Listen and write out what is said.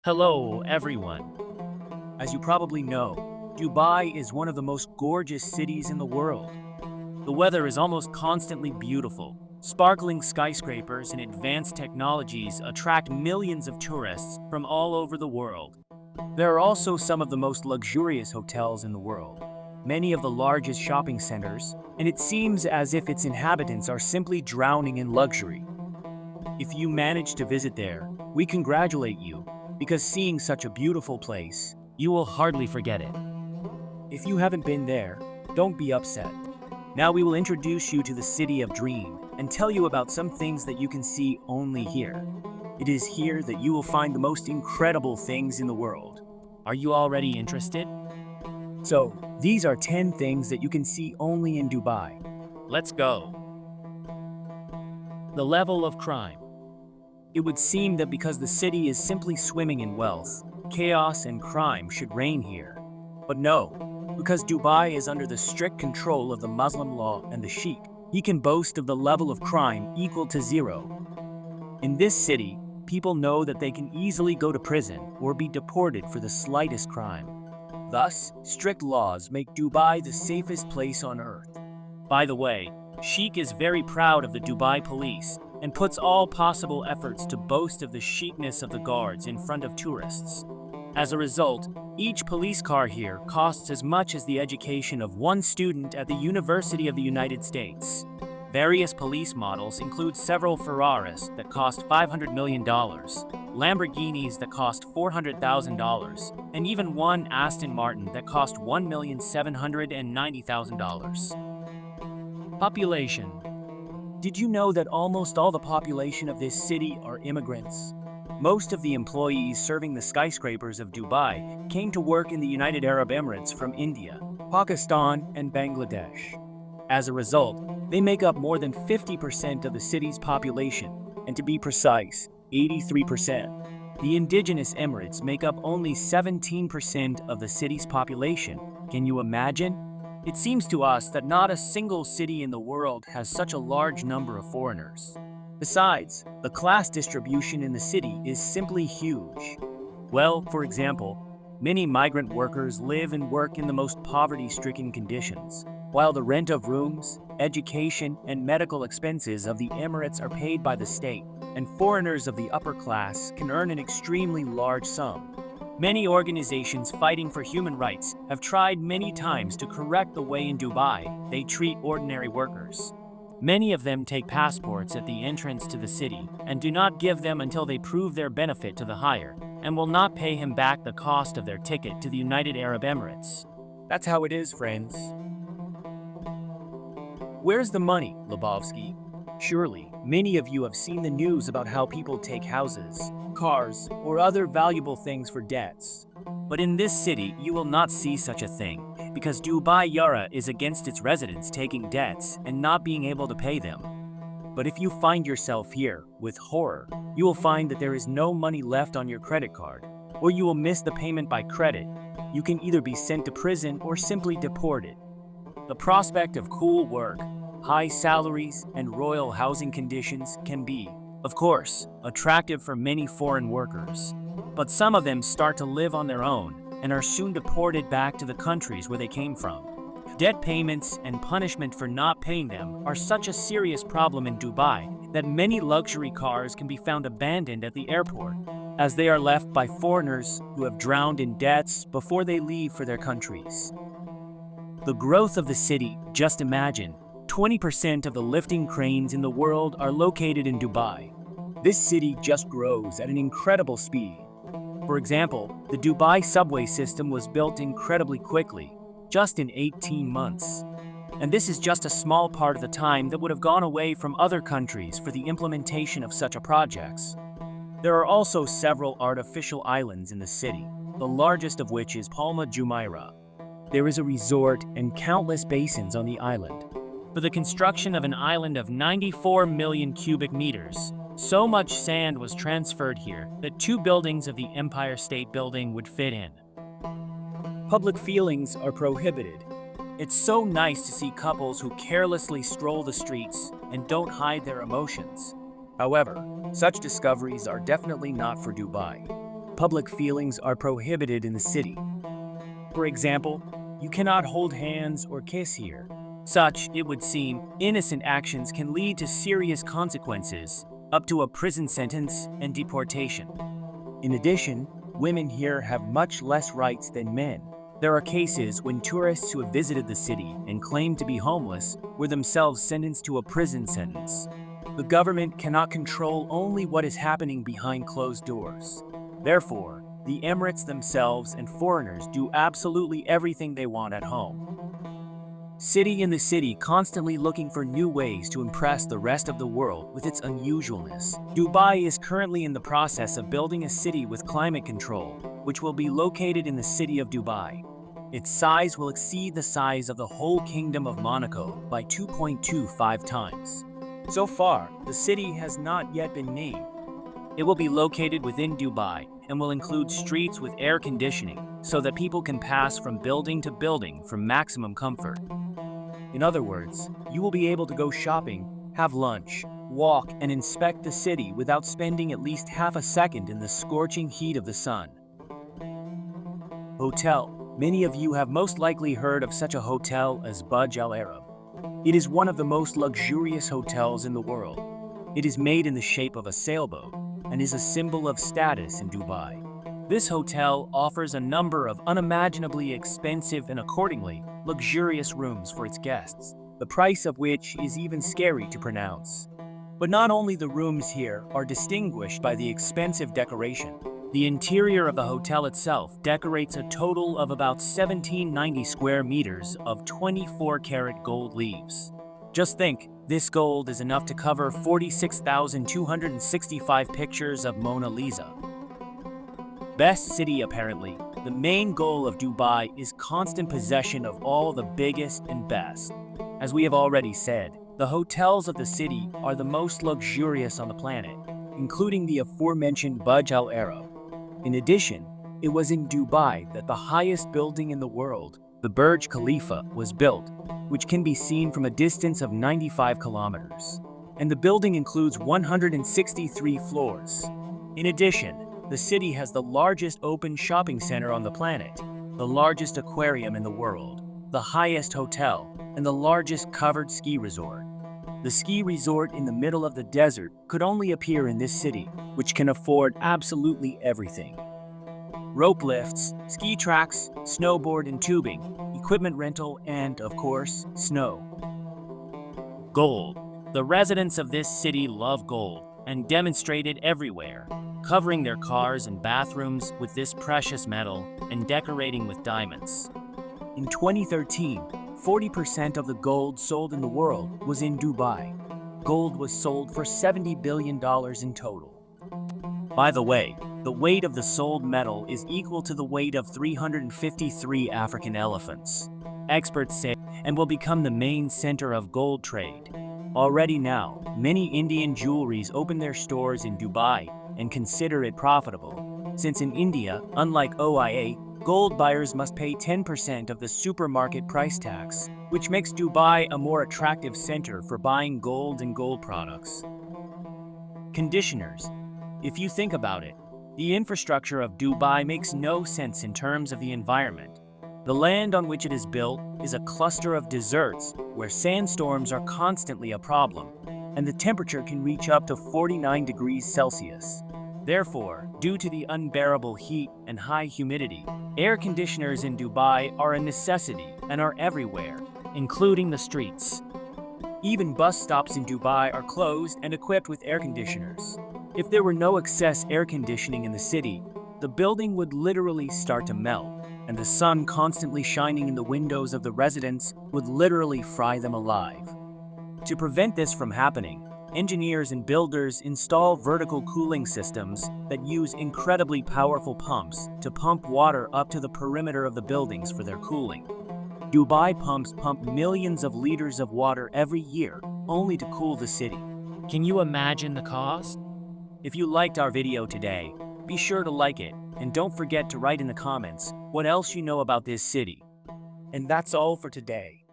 Hello, everyone. As you probably know, Dubai is one of the most gorgeous cities in the world. The weather is almost constantly beautiful. Sparkling skyscrapers and advanced technologies attract millions of tourists from all over the world. There are also some of the most luxurious hotels in the world, many of the largest shopping centers, and it seems as if its inhabitants are simply drowning in luxury. If you manage to visit there, we congratulate you, because seeing such a beautiful place, you will hardly forget it. If you haven't been there, don't be upset. Now we will introduce you to the City of Dream and tell you about some things that you can see only here. It is here that you will find the most incredible things in the world. Are you already interested? So, these are 10 things that you can see only in Dubai. Let's go. The level of crime. It would seem that because the city is simply swimming in wealth, chaos and crime should reign here. But no, because Dubai is under the strict control of the Muslim law and the Sheikh, he can boast of the level of crime equal to zero. In this city, people know that they can easily go to prison or be deported for the slightest crime. Thus, strict laws make Dubai the safest place on earth. By the way, Sheikh is very proud of the Dubai police and puts all possible efforts to boast of the chicness of the guards in front of tourists. As a result, each police car here costs as much as the education of one student at the University of the United States. Various police models include several Ferraris that cost $500 million, Lamborghinis that cost $400,000, and even one Aston Martin that cost $1,790,000. Population. Did you know that almost all the population of this city are immigrants? Most of the employees serving the skyscrapers of Dubai came to work in the United Arab Emirates from India, Pakistan, and Bangladesh. As a result, they make up more than 50% of the city's population, and to be precise, 83%. The indigenous Emirates make up only 17% of the city's population. Can you imagine? It seems to us that not a single city in the world has such a large number of foreigners. Besides, the class distribution in the city is simply huge. Well, for example, many migrant workers live and work in the most poverty-stricken conditions, while the rent of rooms, education, and medical expenses of the Emirates are paid by the state, and foreigners of the upper class can earn an extremely large sum. Many organizations fighting for human rights have tried many times to correct the way in Dubai they treat ordinary workers. Many of them take passports at the entrance to the city and do not give them until they prove their benefit to the hire, and will not pay him back the cost of their ticket to the United Arab Emirates. That's how it is, friends. Where's the money, Lebowski? Surely, many of you have seen the news about how people take houses, cars, or other valuable things for debts. But in this city, you will not see such a thing, because Dubai Yara is against its residents taking debts and not being able to pay them. But if you find yourself here, with horror, you will find that there is no money left on your credit card, or you will miss the payment by credit. You can either be sent to prison or simply deported. The prospect of cool work, high salaries, and royal housing conditions can be, of course, attractive for many foreign workers. But some of them start to live on their own and are soon deported back to the countries where they came from. Debt payments and punishment for not paying them are such a serious problem in Dubai that many luxury cars can be found abandoned at the airport, as they are left by foreigners who have drowned in debts before they leave for their countries. The growth of the city, just imagine, 20% of the lifting cranes in the world are located in Dubai. This city just grows at an incredible speed. For example, the Dubai subway system was built incredibly quickly, just in 18 months. And this is just a small part of the time that would have gone away from other countries for the implementation of such a projects. There are also several artificial islands in the city, the largest of which is Palma Jumeirah. There is a resort and countless basins on the island. For the construction of an island of 94 million cubic meters, so much sand was transferred here that 2 buildings of the Empire State Building would fit in. Public feelings are prohibited. It's so nice to see couples who carelessly stroll the streets and don't hide their emotions. However, such discoveries are definitely not for Dubai. public feelings are prohibited in the city. For example, you cannot hold hands or kiss here. Such, it would seem, innocent actions can lead to serious consequences, up to a prison sentence and deportation. In addition, women here have much less rights than men. There are cases when tourists who have visited the city and claimed to be homeless were themselves sentenced to a prison sentence. The government cannot control only what is happening behind closed doors. Therefore, the Emirates themselves and foreigners do absolutely everything they want at home. City in the city constantly looking for new ways to impress the rest of the world with its unusualness. Dubai is currently in the process of building a city with climate control, which will be located in the city of Dubai. Its size will exceed the size of the whole Kingdom of Monaco by 2.25 times. So far, the city has not yet been named. It will be located within Dubai and will include streets with air conditioning so that people can pass from building to building for maximum comfort. In other words, you will be able to go shopping, have lunch, walk, and inspect the city without spending at least half a second in the scorching heat of the sun. Hotel. Many of you have most likely heard of such a hotel as Burj Al Arab. It is one of the most luxurious hotels in the world. It is made in the shape of a sailboat and is a symbol of status in Dubai. This hotel offers a number of unimaginably expensive and accordingly luxurious rooms for its guests, the price of which is even scary to pronounce. But not only the rooms here are distinguished by the expensive decoration, the interior of the hotel itself decorates a total of about 1790 square meters of 24-karat gold leaves. Just think, this gold is enough to cover 46,265 pictures of Mona Lisa. Best city apparently. The main goal of Dubai is constant possession of all the biggest and best. As we have already said, the hotels of the city are the most luxurious on the planet, including the aforementioned Burj Al Arab. In addition, it was in Dubai that the highest building in the world, the Burj Khalifa, was built, which can be seen from a distance of 95 kilometers. And the building includes 163 floors. In addition, the city has the largest open shopping center on the planet, the largest aquarium in the world, the highest hotel, and the largest covered ski resort. The ski resort in the middle of the desert could only appear in this city, which can afford absolutely everything. Rope lifts, ski tracks, snowboard and tubing, equipment rental, and, of course, snow. Gold. The residents of this city love gold and demonstrate it everywhere, covering their cars and bathrooms with this precious metal and decorating with diamonds. In 2013, 40% of the gold sold in the world was in Dubai. Gold was sold for $70 billion in total. By the way, the weight of the sold metal is equal to the weight of 353 African elephants. Experts say, and will become the main center of gold trade. Already now, many Indian jewelries open their stores in Dubai and consider it profitable, since in India, unlike OIA, gold buyers must pay 10% of the supermarket price tax, which makes Dubai a more attractive center for buying gold and gold products. Conditioners. If you think about it, the infrastructure of Dubai makes no sense in terms of the environment. The land on which it is built is a cluster of deserts where sandstorms are constantly a problem, and the temperature can reach up to 49 degrees Celsius. Therefore, due to the unbearable heat and high humidity, air conditioners in Dubai are a necessity and are everywhere, including the streets. Even bus stops in Dubai are closed and equipped with air conditioners. If there were no excess air conditioning in the city, the building would literally start to melt, and the sun constantly shining in the windows of the residents would literally fry them alive. To prevent this from happening, engineers and builders install vertical cooling systems that use incredibly powerful pumps to pump water up to the perimeter of the buildings for their cooling. Dubai pumps pump millions of liters of water every year only to cool the city. Can you imagine the cost? If you liked our video today, be sure to like it, and don't forget to write in the comments what else you know about this city. And that's all for today.